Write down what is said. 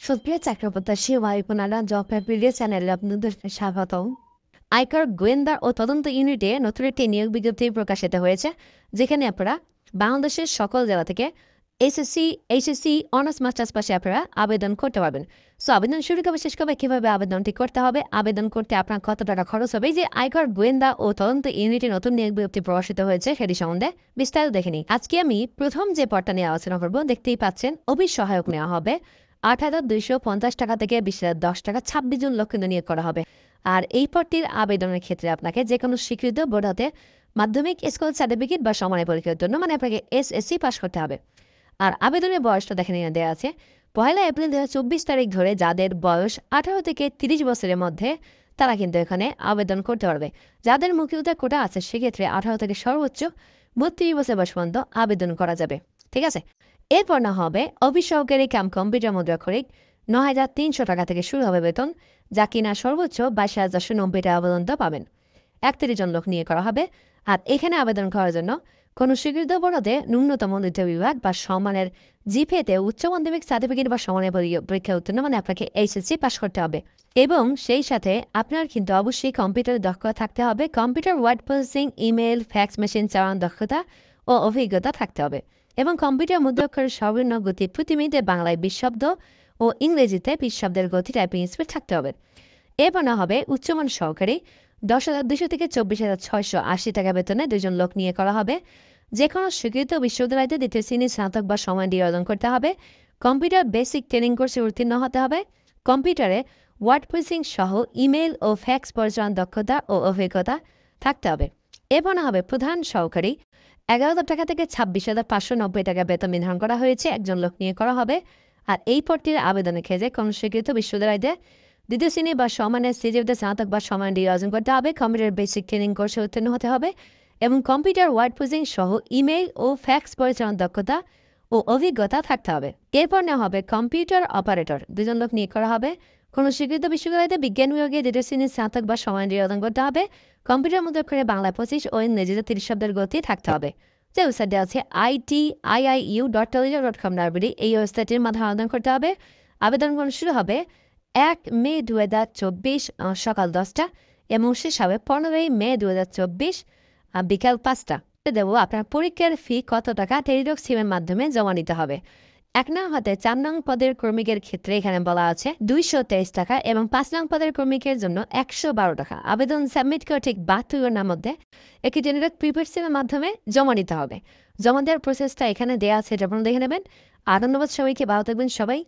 সুপ্রিয় চাকরিপ্রত্যাশী ওয়াইফুনারা job previous চ্যানেলে আপনাদের স্বাগতম। আয়কর গোয়েন্দা ও তদন্ত ইউনিটে নতুন একটি নিয়োগ বিজ্ঞপ্তি প্রকাশিত হয়েছে, যেখানে আপনারা বাংলাদেশের সকল জেলা থেকে এসএসসি, এইচএসসি, অনার্স মাস্টার্স পাশে আপনারা আবেদন করতে পারবেন। সো আবেদন শুরু কবে শেষ কবে, কীভাবে আবেদনটি করতে হবে, আবেদন করতে আপনার কত টাকা খরচ হবে, এই যে আয়কর গোয়েন্দা ও তদন্ত ইউনিটে নতুন নিয়োগ বিজ্ঞপ্তি প্রকাশিত হয়েছে সেটি সম্বন্ধে বিস্তারিত দেখে নিই। আজকে আমি প্রথম যে পদটা নিয়ে আলোচনা করবো, দেখতেই পাচ্ছেন অফিস সহায়ক নেওয়া হবে ৮,২৫০ টাকা থেকে ২০,০১০ টাকা ২৬ জন লোক কিন্তু নিয়োগ করা হবে। আর এই পদটির আবেদনের ক্ষেত্রে আপনাকে যে কোনো স্বীকৃত বোর্ড হতে মাধ্যমিক স্কুল সার্টিফিকেট বা সমানের পরীক্ষার জন্য আপনাকে এসএসসি পাস করতে হবে। আর আবেদনের বয়সটা দেখে নিয়ে দেওয়া আছে ১ এপ্রিল ২০২৪ তারিখ ধরে যাদের বয়স ১৮ থেকে ৩০ বছরের মধ্যে তারা কিন্তু এখানে আবেদন করতে পারবে। যাদের মুক্তিযোদ্ধা কোটা আছে সেক্ষেত্রে ১৮ থেকে সর্বোচ্চ ৩২ বছর বয়স পর্যন্ত আবেদন করা যাবে। ঠিক আছে, এরপর না হবে অফিস সহকারী কাম কম্পিউটার মুদ্রাক্ষরিক ৯,৩০০ টাকা থেকে শুরু হবে বেতন, যা কিনা সর্বোচ্চ ২২,৪৯০ টাকা পর্যন্ত পাবেন। ৩১ জন লোক নিয়ে করা হবে। আর এখানে আবেদন করার জন্য কোনো স্বীকৃত বোর্ডে ন্যূনতম দ্বিতীয় বিভাগ বা সমানের জিপিএতে উচ্চ মাধ্যমিক সার্টিফিকেট বা সমানের পরীক্ষা উত্তীর্ণ আপনাকে এইচএসসি পাস করতে হবে। এবং সেই সাথে আপনার কিন্তু অবশ্যই কম্পিউটারে দক্ষতা থাকতে হবে। Computer word processing, email, fax machine চালানোর দক্ষতা ও অভিজ্ঞতা থাকতে হবে। এবং কম্পিউটার মুদ্রাক্ষরের সর্বনিম্ন গতি প্রতি মিনিটে বাংলায় ২০ শব্দ ও ইংরেজিতে ২০ শব্দের গতি টাইপিং স্পিড থাকতে হবে। এরপর না হবে উচ্চমান সহকারী ১০,২০০ থেকে ২৪,৬৮০ টাকা বেতনে ২ জন লোক নিয়ে করা হবে। যে কোনো স্বীকৃত বিশ্ববিদ্যালয়তে দ্বিতীয় শ্রেণীর স্নাতক বা সমান দিয়ে আবেদন করতে হবে। কম্পিউটার বেসিক ট্রেনিং কোর্সে উত্তীর্ণ হতে হবে। কম্পিউটারে ওয়ার্ড প্রসেসিং সহ ইমেল ও ফ্যাক্স পরিচালনার দক্ষতা ও অভিজ্ঞতা থাকতে হবে। এরপর না হবে প্রধান সহকারী ১১,০০০ টাকা থেকে ২৬,৫৯০ টাকা বেতন নির্ধারণ করা হয়েছে, একজন লোক নিয়ে করা হবে। আর এই পদটির আবেদনের ক্ষেত্রে কোনো স্বীকৃত বিশ্ববিদ্যালয়তে দ্বিতীয় শ্রেণী বা সমানের সিজিপিতে স্নাতক বা সমান ডিগ্রি অর্জন করতে হবে। কম্পিউটার বেসিক ট্রেনিং কোর্সে উত্তীর্ণ হতে হবে এবং কম্পিউটার ওয়ার্ড প্রসেসিং সহ ইমেইল ও ফ্যাক্স পরিচালনার দক্ষতা ও অভিজ্ঞতা থাকতে হবে। এরপর নেওয়া হবে কম্পিউটার অপারেটর, ২ জন লোক নিয়োগ করা হবে। কোনো স্বীকৃত বিশ্ববিদ্যালয়তে বিজ্ঞান বিভাগে দ্বিতীয় শ্রেণীর স্নাতক বা সমান ডিগ্রি অর্জন করতে হবে। কম্পিউটার মুদ্রাক্ষরে বাংলায় ২৫ ও ইংরেজিতে ৩০ শব্দের গতি থাকতে হবে। যে ওয়েবসাইটে আছে itiiu.telejob.com এই ওয়েবসাইটের মাধ্যমে আবেদন করতে হবে। আবেদন শুরু হবে ১ মে ২০২৪ সকাল ১০টা এবং শেষ হবে ১৫ মে ২০২৪ বিকাল ৫টা। দেবো আপনার পরীক্ষার ফি কত টাকা টেলিটক সিমের মাধ্যমে জমা নিতে হবে। ১ নং হতে ৪ নং পদের কর্মীদের ক্ষেত্রে এখানে বলা আছে ২২৩ টাকা এবং ৫ নং পদের কর্মীদের জন্য ১১২ টাকা। আবেদন সাবমিট করে ঠিক ৭২ ঘন্টার মধ্যে একটি টেলিটক প্রিপেড সিমের মাধ্যমে জমা নিতে হবে। জমা দেওয়ার প্রসেসটা এখানে দেওয়া আছে, এটা আপনারা দেখে নেবেন। আর ধন্যবাদ সবাইকে, ভালো থাকবেন সবাই।